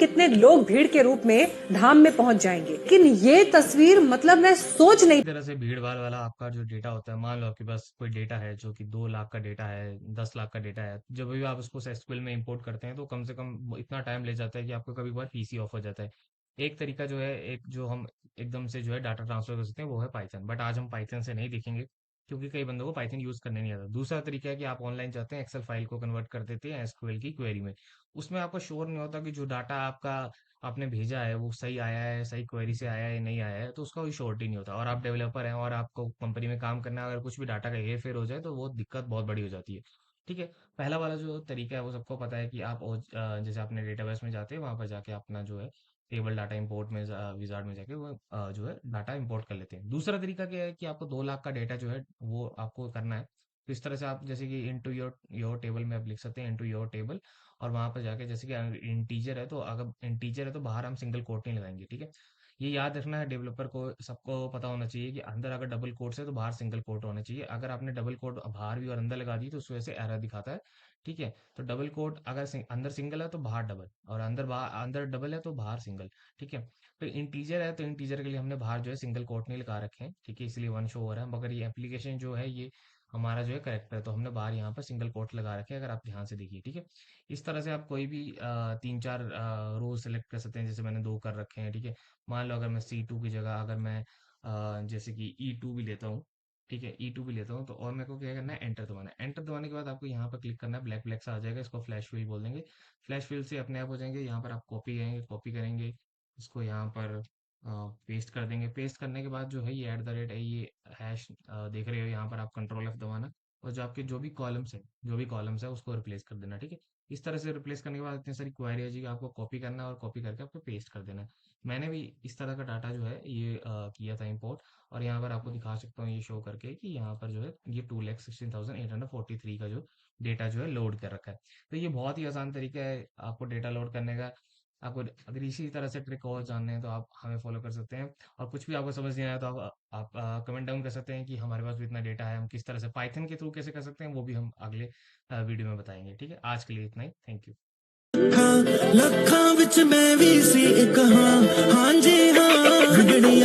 कितने लोग भीड़ के रूप में धाम में पहुंच जाएंगे। लेकिन ये तस्वीर मतलब मैं सोच नहीं। इस तरह से भीड़ भाड़ वाला आपका जो डेटा होता है, मान लो आपके पास कोई डेटा है जो कि 2 लाख का डेटा है, 10 लाख का डेटा है, जब भी आप उसको एसक्यूएल में इंपोर्ट करते हैं तो कम से कम इतना टाइम ले जाता है कि आपको कभी कभार पीसी ऑफ हो जाता है। एक तरीका जो है, एक जो हम एकदम से जो है डाटा ट्रांसफर कर सकते हैं, वो है पाइथन। बट आज हम पाइथन से नहीं देखेंगे, क्योंकि कई बंदों को पाइथन यूज करने नहीं आता। दूसरा तरीका है कि आप ऑनलाइन जाते हैं, एक्सेल फाइल को कन्वर्ट कर देते हैं एसक्यूएल की क्वेरी में। उसमें आपको श्योर नहीं होता कि जो डाटा आपका आपने भेजा है वो सही आया है, सही क्वेरी से आया है या नहीं आया है, तो उसका कोई श्योरिटी नहीं होता। और आप डेवलपर हैं और आपको कंपनी में काम करना है, अगर कुछ भी डाटा का हेर फेर हो जाए तो वो दिक्कत बहुत बड़ी हो जाती है। ठीक है। पहला वाला जो तरीका है वो सबको पता है कि आप जैसे अपने डेटाबेस में जाते हैं, वहां पर जाके अपना जो है टेबल डाटा इंपोर्ट में विजार्ड में जाके वो जो है डाटा इंपोर्ट कर लेते हैं। दूसरा तरीका क्या है कि आपको 2 लाख का डेटा जो है वो आपको करना है। तो इस तरह से आप जैसे कि इनटू योर टेबल में आप लिख सकते हैं इनटू योर टेबल। और वहां पर जाके जैसे कि इंटीजर है, तो अगर इंटीजर है तो बाहर हम सिंगल कोट नहीं लगाएंगे। ठीक है। ये याद रखना है, डेवलपर को सबको पता होना चाहिए कि अंदर अगर डबल कोट्स है तो बाहर सिंगल कोट होना चाहिए। अगर आपने डबल कोट बाहर भी और अंदर लगा दी तो उस वजह से एरर दिखाता है। ठीक है। तो डबल कोट अगर अंदर सिंगल है तो बाहर डबल, और अंदर डबल है तो बाहर सिंगल। ठीक है। तो इंटीजर है तो इंटीजर के लिए हमने बाहर जो है सिंगल कोट नहीं लगा रखे हैं, ठीक है, इसलिए वन शो हो रहा है। मगर ये एप्लीकेशन जो है ये हमारा जो है करेक्ट है, तो हमने बाहर यहाँ पर सिंगल कोट लगा रखे हैं, अगर आप ध्यान से देखिए। ठीक है। इस तरह से आप कोई भी 3-4 रो सेलेक्ट कर सकते हैं, जैसे मैंने 2 कर रखे हैं। ठीक है। मान लो अगर मैं C2 की जगह अगर मैं जैसे कि E2 भी लेता हूँ। ठीक है, E2 भी लेता हूँ, तो और मेरे को क्या करना है, एंटर दबाना है। एंटर दबाने के बाद आपको यहाँ पर क्लिक करना है, ब्लैक ब्लैक सा आ जाएगा, इसको फ्लैश फिल बोल देंगे। फ्लैश फिल से अपने आप हो जाएंगे। यहाँ पर आप कॉपी करेंगे, इसको यहाँ पर पेस्ट कर देंगे। पेस्ट करने के बाद जो है ये @ है, ये हैश देख रहे हो, यहाँ पर आप कंट्रोल F दबाना, और जो आपके जो भी कॉलम्स है उसको रिप्लेस कर देना। ठीक है। इस तरह से रिप्लेस करने के बाद इतनी सारी क्वेरी आ जाएगी, आपको कॉपी करना है और कॉपी करके आपको पेस्ट कर देना है। मैंने भी इस तरह का डाटा जो है ये किया था इंपोर्ट, और यहाँ पर आपको दिखा सकता हूँ ये शो करके कि यहाँ पर जो है ये 2,16,843 का जो डेटा जो है लोड कर रखा है। तो ये बहुत ही आसान तरीका है आपको डेटा लोड करने का। आपको अगर इसी तरह से ट्रिक और जानने हैं तो आप हमें फॉलो कर सकते हैं। और कुछ भी आपको समझ नहीं आया तो आप कमेंट डाउन कर सकते हैं कि हमारे पास भी इतना डेटा है, हम किस तरह से पाइथन के थ्रू कैसे कर सकते हैं, वो भी हम अगले वीडियो में बताएंगे। ठीक है। आज के लिए इतना ही। Thank you. हाँ, लखां विच मैं भी सी एक हाँ, हाँ जी हाँ, विगड़ी